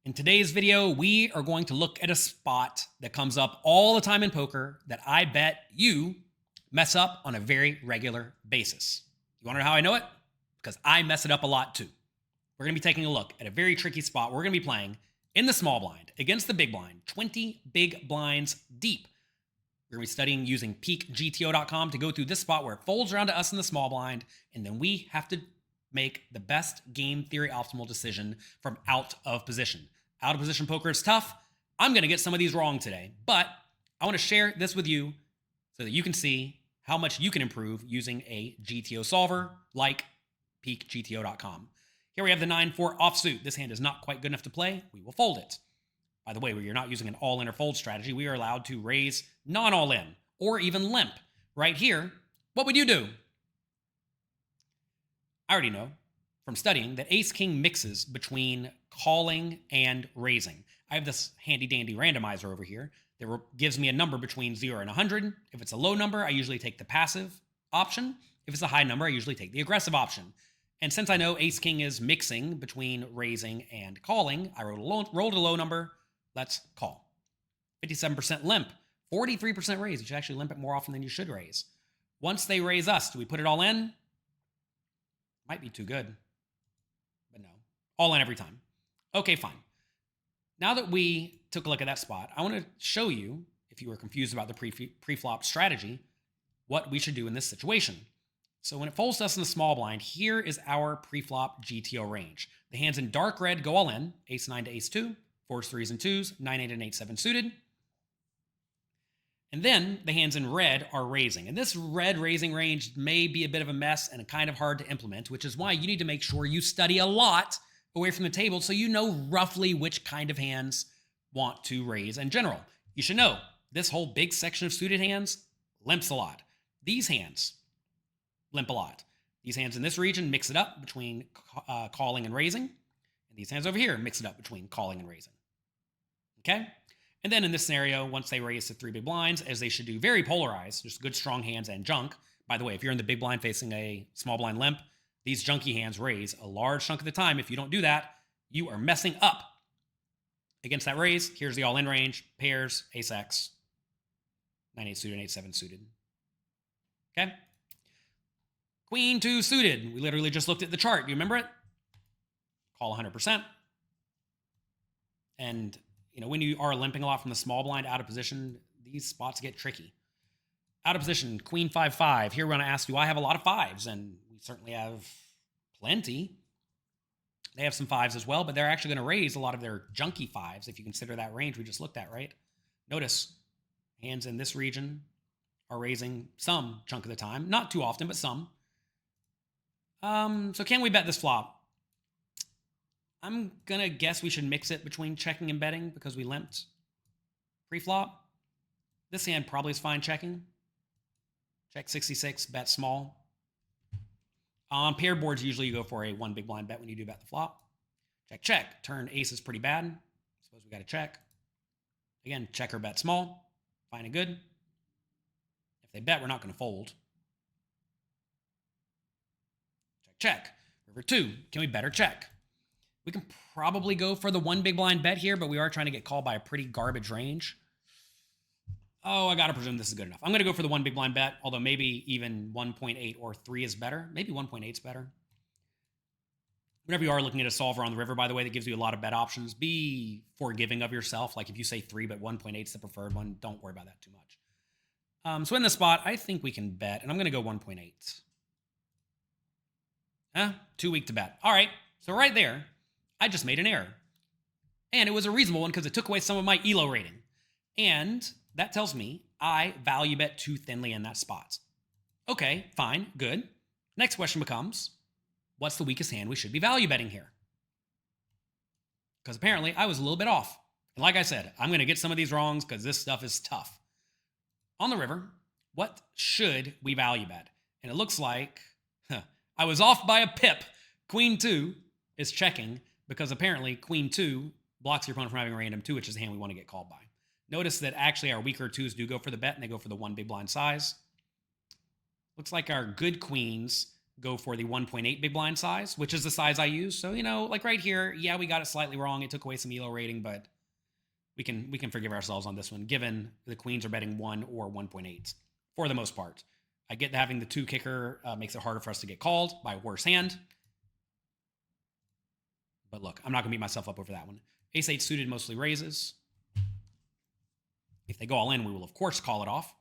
In today's video, we are going to look at a spot that comes up all the time in poker that I bet you mess up on a very regular basis. You want to know how I know it? Because I mess it up a lot too. We're going to be taking a look at a very tricky spot. We're going to be playing in the small blind against the big blind, 20 big blinds deep. We're going to be studying using PeakGTO.com to go through this spot where it folds around to us in the small blind, and then we have to make the best game theory optimal decision from out of position. Out of position poker is tough. I'm going to get some of these wrong today, but I want to share this with you so that you can see how much you can improve using a GTO solver like PeakGTO.com. Here we have the 9-4 offsuit. This hand is not quite good enough to play. We will fold it. By the way, where you're not using an all-in or fold strategy, we are allowed to raise non-all-in or even limp. Right here, what would you do? I already know from studying that ace-king mixes between calling and raising. I have this handy-dandy randomizer over here that gives me a number between 0 and 100. If it's a low number, I usually take the passive option. If it's a high number, I usually take the aggressive option. And since I know ace-king is mixing between raising and calling, I rolled a low number. Let's call. 57% limp, 43% raise. You should actually limp it more often than you should raise. Once they raise us, do we put it all in? Might be too good, but no. All in every time. Okay, fine. Now that we took a look at that spot, I want to show you, if you were confused about the preflop strategy, what we should do in this situation. So when it folds to us in the small blind, here is our preflop GTO range. The hands in dark red go all in, ace-9 to ace-2, 4s, 3s, and 2s, 9-8, and 8-7 suited. And then the hands in red are raising. And this red raising range may be a bit of a mess and kind of hard to implement, which is why you need to make sure you study a lot away from the table so you know roughly which kind of hands want to raise in general. You should know this whole big section of suited hands limps a lot. These hands limp a lot. These hands in this region mix it up between calling and raising. And these hands over here mix it up between calling and raising. Okay? And then in this scenario, once they raise to 3 big blinds, as they should do, very polarized, just good strong hands and junk. By the way, if you're in the big blind facing a small blind limp, these junky hands raise a large chunk of the time. If you don't do that, you are messing up against that raise. Here's the all-in range, pairs, ace-x, 9-8 suited, 8-7 suited. Okay? Queen 2 suited. We literally just looked at the chart. Do you remember it? Call 100%. And when you are limping a lot from the small blind out of position, these spots get tricky. Out of position, queen 5-5. Here we're going to ask, do I have a lot of 5s? And we certainly have plenty. They have some 5s as well, but they're actually going to raise a lot of their junky 5s if you consider that range we just looked at, right? Notice hands in this region are raising some chunk of the time. Not too often, but some. So can we bet this flop? I'm going to guess we should mix it between checking and betting because we limped pre-flop. This hand probably is fine checking. Check 66, bet small. On paired boards, usually you go for a 1 big blind bet when you do bet the flop. Check, check. Turn ace is pretty bad. Suppose we got to check. Again, check or bet small. Fine and good. If they bet, we're not going to fold. Check, check. River 2. Can we bet or check? We can probably go for the 1 big blind bet here, but we are trying to get called by a pretty garbage range. Oh, I got to presume this is good enough. I'm going to go for the 1 big blind bet, although maybe even 1.8 or 3 is better. Maybe 1.8 is better. Whenever you are looking at a solver on the river, by the way, that gives you a lot of bet options. Be forgiving of yourself. Like if you say 3, but 1.8 is the preferred one, don't worry about that too much. So in this spot, I think we can bet, and I'm going to go 1.8. Too weak to bet. All right, so right there, I just made an error. And it was a reasonable one because it took away some of my ELO rating. And that tells me I value bet too thinly in that spot. Okay, fine, good. Next question becomes, what's the weakest hand we should be value betting here? Because apparently I was a little bit off. And like I said, I'm going to get some of these wrongs because this stuff is tough. On the river, what should we value bet? And it looks like I was off by a pip. Queen 2 is checking because apparently Queen 2 blocks your opponent from having a random 2, which is the hand we want to get called by. Notice that actually our weaker 2s do go for the bet, and they go for the 1 big blind size. Looks like our good queens go for the 1.8 big blind size, which is the size I use. So, you know, like right here, yeah, we got it slightly wrong. It took away some ELO rating, but we can forgive ourselves on this one, given the queens are betting 1 or 1.8 for the most part. I get that having the 2 kicker makes it harder for us to get called by a worse hand. But look, I'm not going to beat myself up over that one. Ace-8 suited mostly raises. If they go all in, we will, of course, call it off.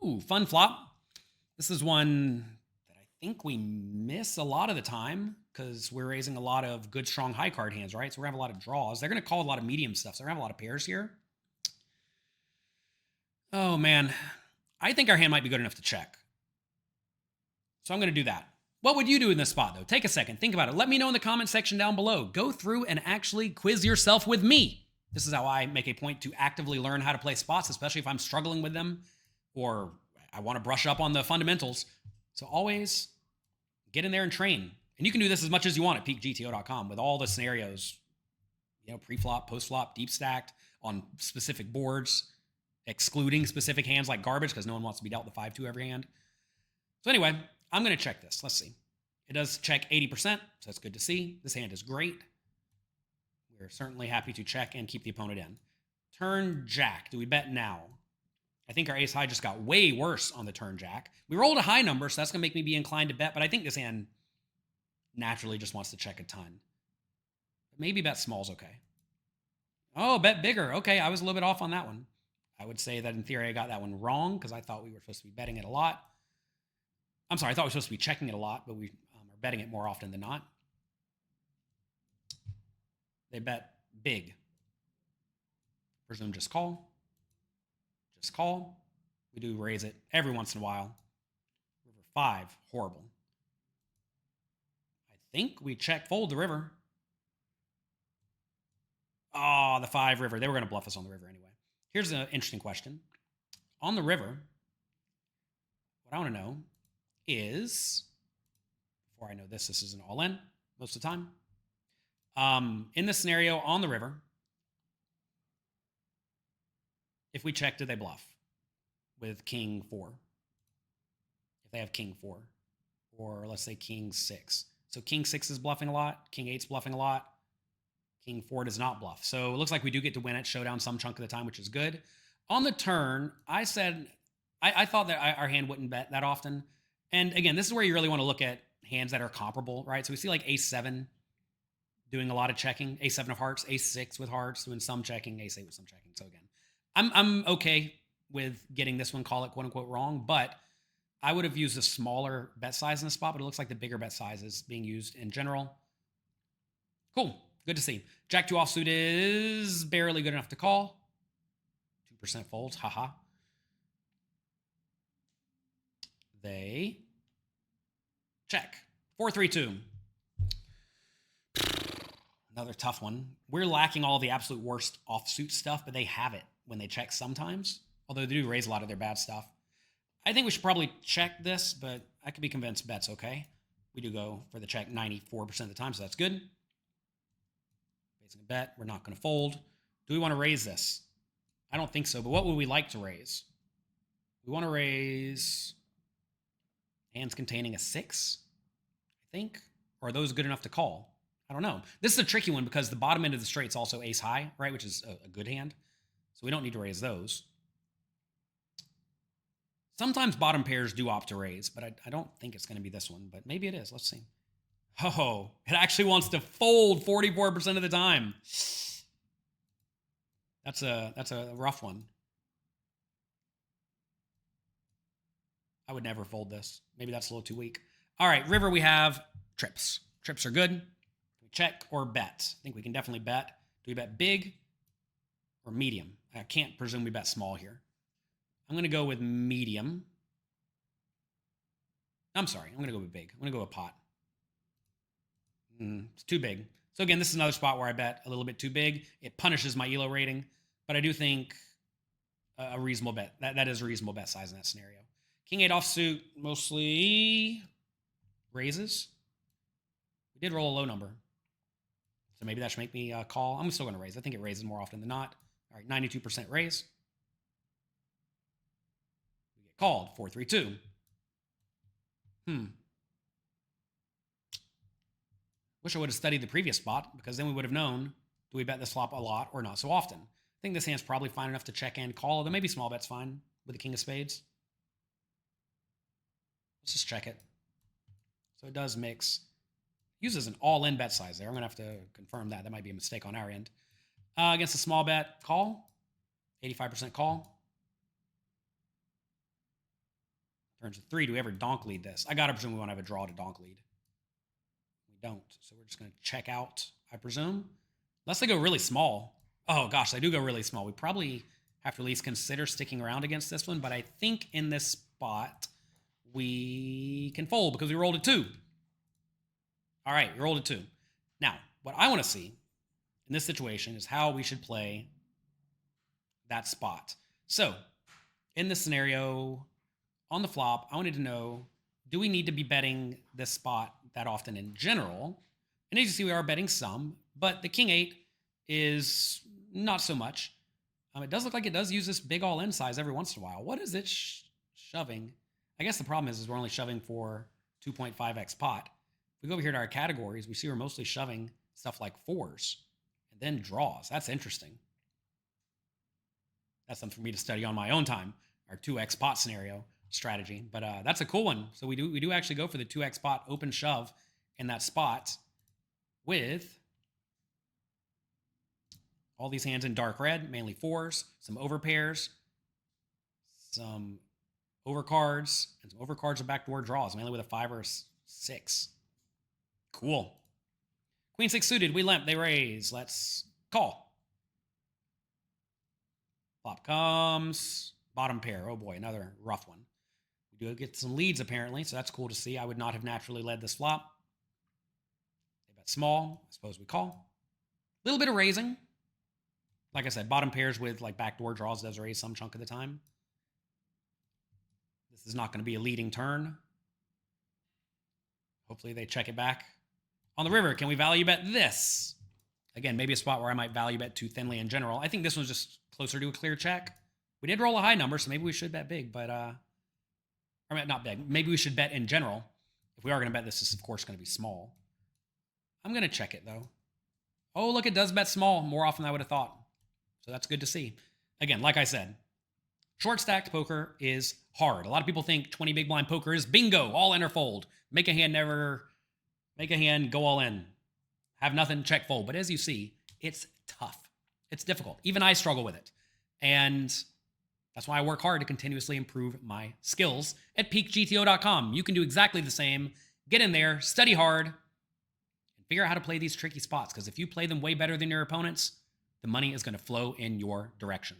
Ooh, fun flop. This is one that I think we miss a lot of the time because we're raising a lot of good, strong, high card hands, right? So we're going to have a lot of draws. They're going to call a lot of medium stuff, so we're going to have a lot of pairs here. Oh, man. I think our hand might be good enough to check. So I'm going to do that. What would you do in this spot, though? Take a second. Think about it. Let me know in the comment section down below. Go through and actually quiz yourself with me. This is how I make a point to actively learn how to play spots, especially if I'm struggling with them or I want to brush up on the fundamentals. So always get in there and train. And you can do this as much as you want at PeakGTO.com with all the scenarios, you know, pre-flop, post-flop, deep stacked on specific boards, excluding specific hands like garbage because no one wants to be dealt the 5-2 every hand. So anyway, I'm going to check this. Let's see. It does check 80%, so that's good to see. This hand is great. We're certainly happy to check and keep the opponent in. Turn jack. Do we bet now? I think our ace high just got way worse on the turn jack. We rolled a high number, so that's going to make me be inclined to bet, but I think this hand naturally just wants to check a ton. But maybe bet small's okay. Oh, bet bigger. Okay, I was a little bit off on that one. I would say that in theory I got that one wrong because I thought we were supposed to be betting it a lot. I'm sorry, I thought we were supposed to be checking it a lot, but we are betting it more often than not. They bet big. Presume just call. Just call. We do raise it every once in a while. River 5, horrible. I think we check fold the river. Oh, the 5 river. They were going to bluff us on the river anyway. Here's an interesting question. On the river, what I want to know is, before I know this is an all-in most of the time. In this scenario on the river, if we check, do they bluff with king 4? If they have king 4, or let's say king 6. So king 6 is bluffing a lot, king 8's bluffing a lot, king 4 does not bluff. So it looks like we do get to win at showdown some chunk of the time, which is good. On the turn, I said, I thought that our hand wouldn't bet that often. And again, this is where you really want to look at hands that are comparable, right? So we see like ace 7 doing a lot of checking, ace 7 of hearts, ace 6 with hearts, doing some checking, ace 8 with some checking. So again, I'm okay with getting this one, call it quote unquote wrong, but I would have used a smaller bet size in the spot, but it looks like the bigger bet size is being used in general. Cool, good to see. Jack-2 offsuit is barely good enough to call. 2% folds, haha. They check. 4-3-2. Another tough one. We're lacking all the absolute worst offsuit stuff, but they have it when they check sometimes, although they do raise a lot of their bad stuff. I think we should probably check this, but I could be convinced bet's okay. We do go for the check 94% of the time, so that's good. Raising a bet, we're not going to fold. Do we want to raise this? I don't think so, but what would we like to raise? We want to raise hands containing a 6, I think. Or are those good enough to call? I don't know. This is a tricky one because the bottom end of the straight's also ace high, right, which is a good hand. So we don't need to raise those. Sometimes bottom pairs do opt to raise, but I don't think it's going to be this one, but maybe it is. Let's see. Oh, it actually wants to fold 44% of the time. That's a rough one. I would never fold this. Maybe that's a little too weak. All right, river, we have trips. Trips are good. We check or bet. I think we can definitely bet. Do we bet big or medium? I can't presume we bet small here. I'm going to go with medium. I'm sorry. I'm going to go with big. I'm going to go with pot. It's too big. So again, this is another spot where I bet a little bit too big. It punishes my ELO rating, but I do think a reasonable bet. That is a reasonable bet size in that scenario. King 8 offsuit mostly raises. We did roll a low number, so maybe that should make me call. I'm still going to raise. I think it raises more often than not. All right, 92% raise. We get called, 4-3-2. Wish I would have studied the previous spot, because then we would have known, do we bet this flop a lot or not so often? I think this hand's probably fine enough to check and call, although maybe small bet's fine with the king of spades. Let's just check it. So it does mix. Uses an all-in bet size there. I'm going to have to confirm that. That might be a mistake on our end. Against a small bet, call. 85% call. Turns to 3. Do we ever donk lead this? I got to presume we want to have a draw to donk lead. We don't. So we're just going to check out, I presume. Unless they go really small. Oh, gosh, they do go really small. We probably have to at least consider sticking around against this one. But I think in this spot, we can fold because we rolled a 2. All right, we rolled a 2. Now, what I want to see in this situation is how we should play that spot. So, in this scenario, on the flop, I wanted to know, do we need to be betting this spot that often in general? And as you see, we are betting some, but the king 8 is not so much. It does look like it does use this big all-in size every once in a while. What is it shoving? I guess the problem is we're only shoving for 2.5x pot. If we go over here to our categories, we see we're mostly shoving stuff like 4s and then draws. That's interesting. That's something for me to study on my own time, our 2x pot scenario strategy. But that's a cool one. So we do actually go for the 2x pot open shove in that spot with all these hands in dark red, mainly 4s, some overpairs, some overcards, and some overcards or backdoor draws, mainly with a 5 or a 6. Cool. Queen 6 suited, we limp, they raise. Let's call. Flop comes. Bottom pair. Oh boy, another rough one. We do get some leads apparently, so that's cool to see. I would not have naturally led this flop. They bet small. I suppose we call. A little bit of raising. Like I said, bottom pairs with like backdoor draws does raise some chunk of the time. This is not going to be a leading turn. Hopefully they check it back. On the river, can we value bet this? Again, maybe a spot where I might value bet too thinly in general. I think this one's just closer to a clear check. We did roll a high number, so maybe we should bet big, but, or not big. Maybe we should bet in general. If we are going to bet this, is of course going to be small. I'm going to check it, though. Oh, look, it does bet small more often than I would have thought. So that's good to see. Again, like I said, short stacked poker is hard. A lot of people think 20 big blind poker is bingo, all in or fold. Make a hand go all in. Have nothing, check fold. But as you see, it's tough. It's difficult. Even I struggle with it. And that's why I work hard to continuously improve my skills at PeakGTO.com. You can do exactly the same. Get in there, study hard, and figure out how to play these tricky spots. Because if you play them way better than your opponents, the money is going to flow in your direction.